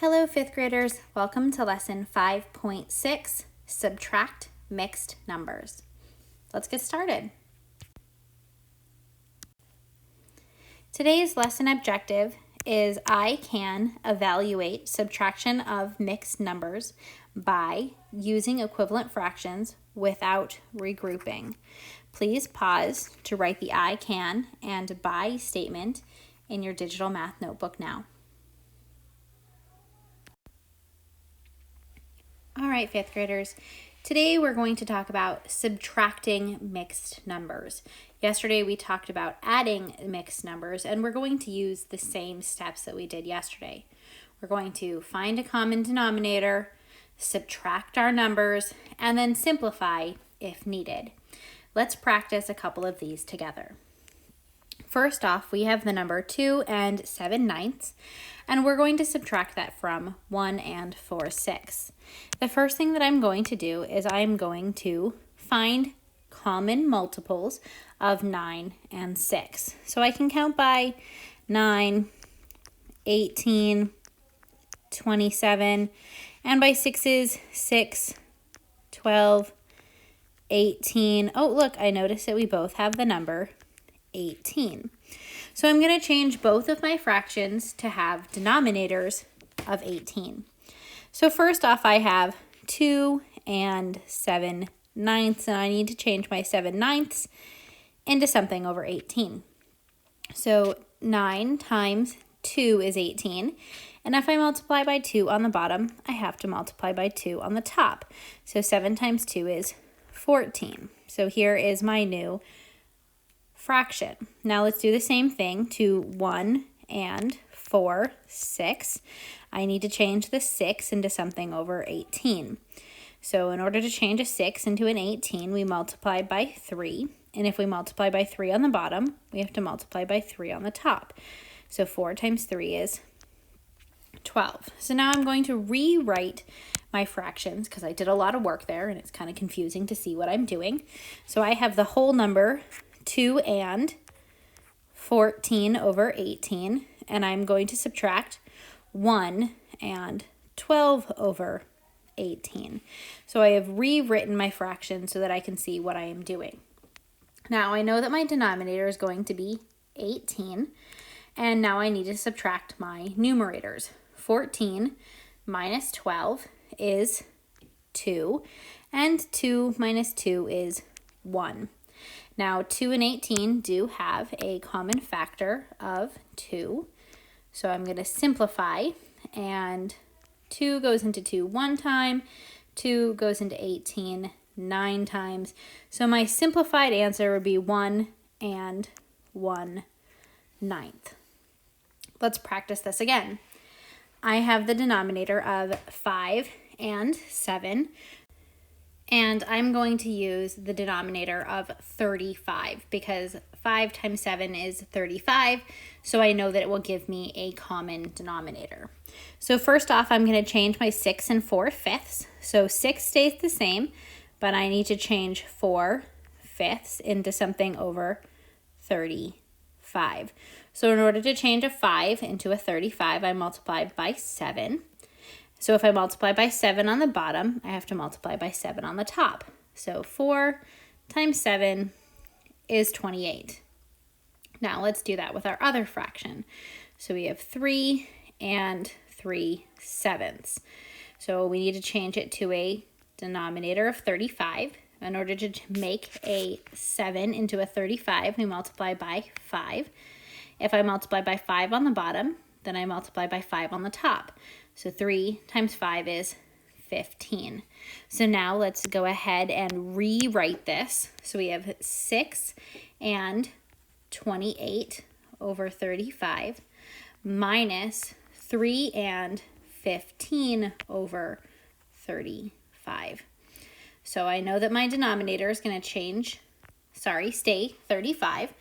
Hello, fifth graders. Welcome to lesson 5.6, Subtract Mixed Numbers. Let's get started. Today's lesson objective is I can evaluate subtraction of mixed numbers by using equivalent fractions without regrouping. Please pause to write the I can and by statement in your digital math notebook now. All right, fifth graders. Today we're going to talk about subtracting mixed numbers. Yesterday we talked about adding mixed numbers, and we're going to use the same steps that we did yesterday. We're going to find a common denominator, subtract our numbers, and then simplify if needed. Let's practice a couple of these together. First off, we have the number 2 and 7/9, and we're going to subtract that from 1 and 4/6. The first thing that I'm going to do is I'm going to find common multiples of 9 and 6. So I can count by 9, 18, 27, and by 6s, 6, 12, 18. Oh, look, I noticed that we both have the number 18. So I'm going to change both of my fractions to have denominators of 18. So first off, I have 2 and 7/9, and I need to change my 7/9 into something over 18. So 9 times 2 is 18, and if I multiply by 2 on the bottom, I have to multiply by 2 on the top. So 7 times 2 is 14. So here is my new fraction. Now let's do the same thing to 1 and 4/6. I need to change the 6 into something over 18. So in order to change a 6 into an 18, we multiply by 3. And if we multiply by 3 on the bottom, we have to multiply by 3 on the top. So 4 times 3 is 12. So now I'm going to rewrite my fractions because I did a lot of work there and it's kind of confusing to see what I'm doing. So I have the whole number 2 and 14 over 18, and I'm going to subtract 1 and 12 over 18. So I have rewritten my fraction so that I can see what I am doing. Now I know that my denominator is going to be 18, and now I need to subtract my numerators. 14 minus 12 is 2, and 2 minus 2 is 1. Now 2 and 18 do have a common factor of 2. So I'm going to simplify, and 2 goes into 2 one time, 2 goes into 18 9 times. So my simplified answer would be 1 and 1/9. Let's practice this again. I have the denominator of 5 and 7. And I'm going to use the denominator of 35 because 5 times 7 is 35, so I know that it will give me a common denominator. So first off, I'm going to change my 6 and 4/5. So 6 stays the same, but I need to change 4/5 into something over 35. So in order to change a 5 into a 35, I multiply by 7. So if I multiply by 7 on the bottom, I have to multiply by 7 on the top. So 4 times 7 is 28. Now let's do that with our other fraction. So we have 3 and 3/7. So we need to change it to a denominator of 35. In order to make a 7 into a 35, we multiply by 5. If I multiply by 5 on the bottom, then I multiply by 5 on the top. So 3 times 5 is 15. So now let's go ahead and rewrite this. So we have 6 and 28 over 35 minus 3 and 15 over 35. So I know that my denominator is going to stay 35,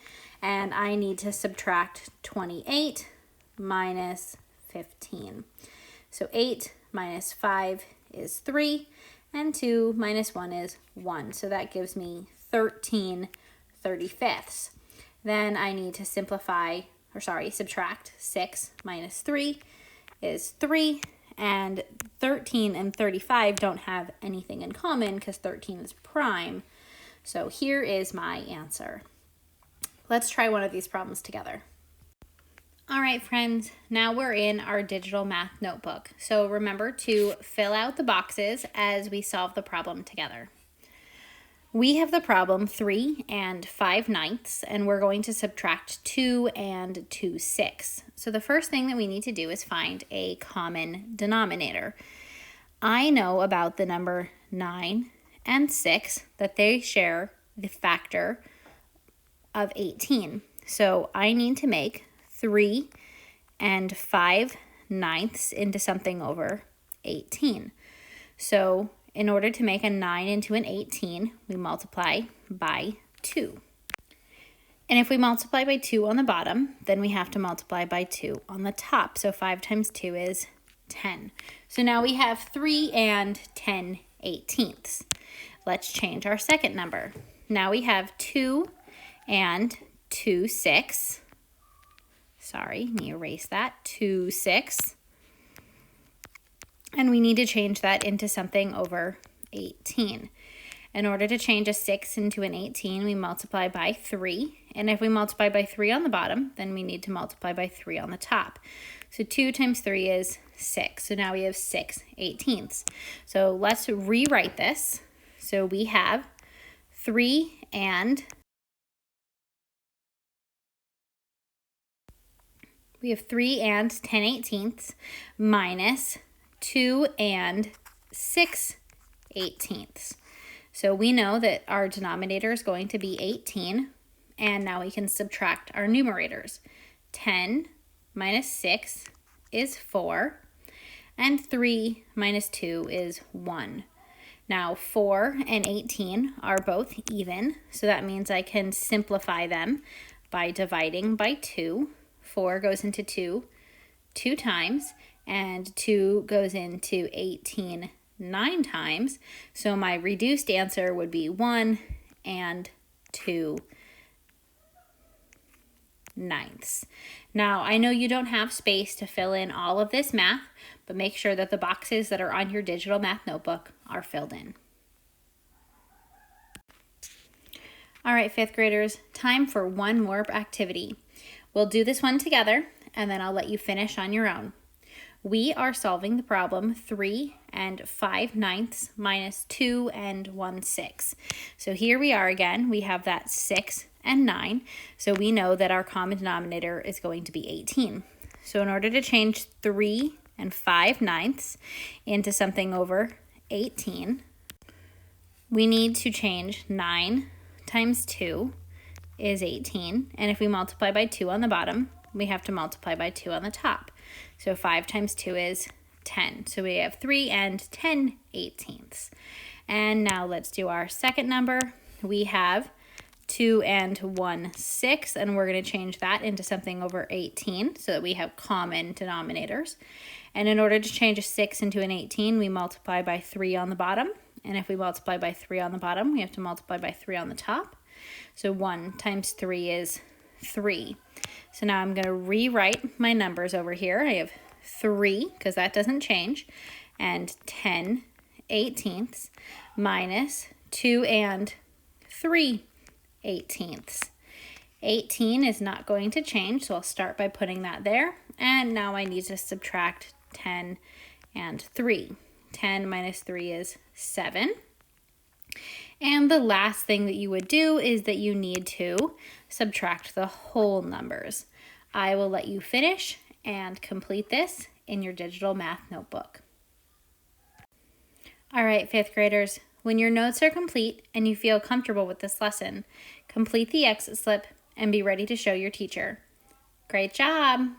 and I need to subtract 28 minus 15. So 8 minus 5 is 3, and 2 minus 1 is 1. So that gives me 13/35. Then I need to subtract 6 minus 3 is 3, and 13 and 35 don't have anything in common because 13 is prime. So here is my answer. Let's try one of these problems together. All right, friends, now we're in our digital math notebook. So remember to fill out the boxes as we solve the problem together. We have the problem 3 and 5/9, and we're going to subtract 2 and 2/6. So the first thing that we need to do is find a common denominator. I know about the number 9 and 6 that they share the factor of 18. So I need to make 3 and 5/9 into something over 18. So in order to make a 9 into an 18, we multiply by 2. And if we multiply by 2 on the bottom, then we have to multiply by 2 on the top. So 5 times 2 is 10. So now we have 3 and 10/18. Let's change our second number. Now we have 2 and 2/6. Sorry, let me erase that. 2/6. And we need to change that into something over 18. In order to change a 6 into an 18, we multiply by 3. And if we multiply by 3 on the bottom, then we need to multiply by 3 on the top. So 2 times 3 is 6. So now we have 6/18. So let's rewrite this. So we have 3 and 10/18 minus 2 and 6/18. So we know that our denominator is going to be 18, and now we can subtract our numerators. 10 minus 6 is 4, and 3 minus 2 is 1. Now 4 and 18 are both even, so that means I can simplify them by dividing by 2. 4 goes into 2 times, and 2 goes into 18 9 times. So my reduced answer would be 1 and 2/9. Now, I know you don't have space to fill in all of this math, but make sure that the boxes that are on your digital math notebook are filled in. All right, 5th graders, time for one more activity. We'll do this one together, and then I'll let you finish on your own. We are solving the problem 3 and 5/9 minus 2 and 1/6. So here we are again. We have that 6 and 9. So we know that our common denominator is going to be 18. So in order to change 3 and 5/9 into something over 18, we need to change 9 times 2 is 18. And if we multiply by 2 on the bottom, we have to multiply by 2 on the top. So 5 times 2 is 10. So we have 3 and 10/18. And now let's do our second number. We have 2 and 1/6, and we're going to change that into something over 18 so that we have common denominators. And in order to change a 6 into an 18, we multiply by 3 on the bottom. And if we multiply by 3 on the bottom, we have to multiply by 3 on the top. So 1 times 3 is 3. So now I'm going to rewrite my numbers over here. I have 3, because that doesn't change, and 10/18 minus 2 and 3/18. 18 is not going to change, so I'll start by putting that there. And now I need to subtract 10 and 3. 10 minus 3 is 7. And the last thing that you would do is that you need to subtract the whole numbers. I will let you finish and complete this in your digital math notebook. All right, 5th graders, when your notes are complete and you feel comfortable with this lesson, complete the exit slip and be ready to show your teacher. Great job!